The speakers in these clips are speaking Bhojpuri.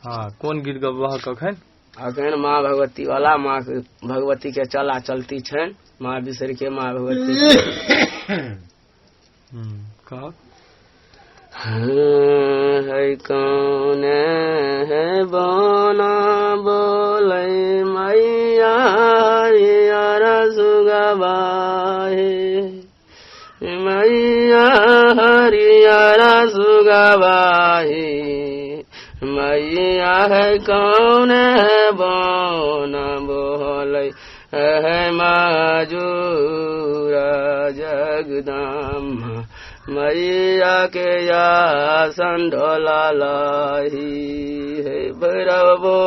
हाँ कौन गीत गबह कखन अखन माँ भगवती वाला माँ भगवती के चला चलती छन माँ बिसर के माँ भगवती कह है कौन है बना बोले मैया सुगवाहे मैया हरियारा सुगवाहे मैया है कौन है बना बोले है माजूरा जगदम्मा मैया के या संढोला लाही है भैरवो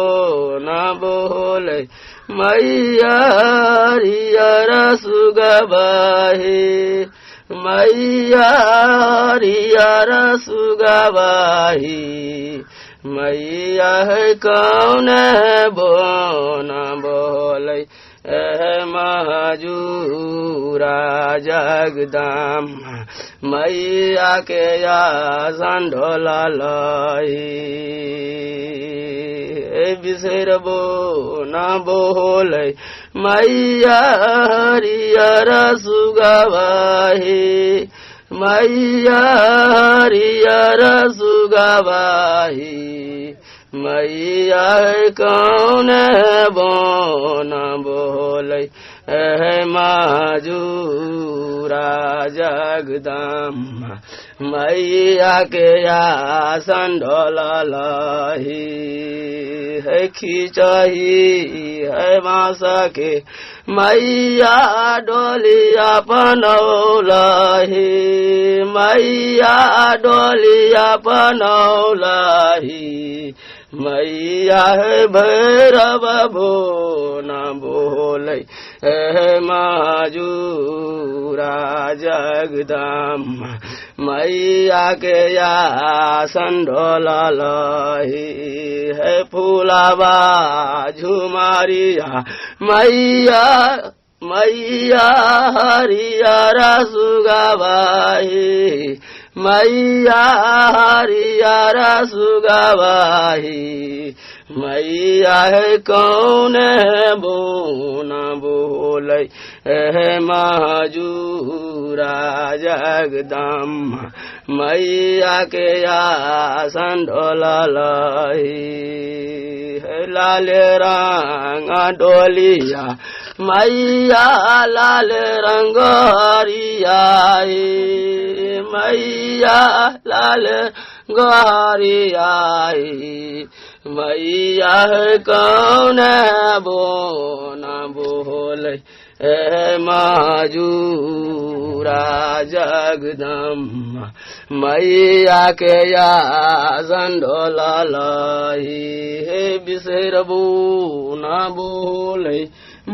ना बोले मैया हरियारा सुगवाहे मैया हरियारा सुगवाहे मैया है कौन है बोना बोले महाजूरा जगदम्मा मैया के या संढोला लाई बिसरबो ना बोले मैया हरियारा सुगवाहे मैया हरियारा सुगवाहे मैया कौन है बोना बोले माजूरा जगदम्मा मैया के या संढोला लाही है खिंचाही है मासा के मैया डोलिया पनौलाही मैया डोलिया पनौलाही मैया है भैरव बोना बोले माजूरा जगदम्मा मैया के या संढोला लाही है फूलावा झुमारिया मैया मैया हरियारा सुगवाहे मैया हरियारा सुगवाहे मैया है कौन है बोना बोले महाजूरा जगदम्मा मैया के या संढोला लाई है लाल रंगा डोलिया मैया लाल रंग हरियाई मैया लाल गहरियाई मैया कौन बोना बोले महाजूरा जगदम्मा मैया के या संढोला लाई हे बिसरबो ना बोले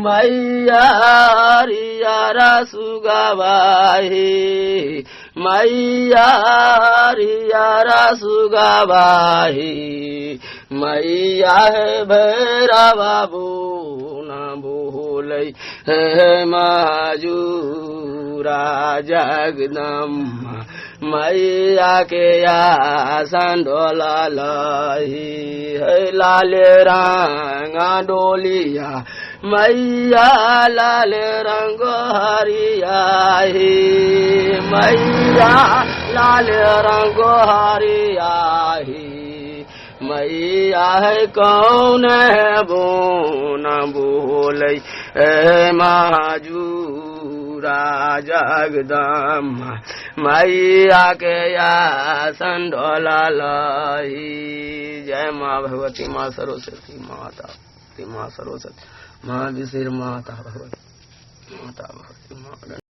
मैया हरियारा सुगवाहे मैया हरियारा सुगवाहे मैया है भैरवा बोना बोले महाजूरा जगदम्मा मैया के या संढोला लाई है लाल रंगा डोलिया मैया लाल रंग हरियाही मैया लाल रंग हरियाही मैया है कौन है बोना बोले महाजूरा जगदम्मा मैया के या संढोला लाई जय माँ भगवती माँ सरस्वती माता माँ सरस्वती माँ विशिर माता भगवती माता भगवती माँ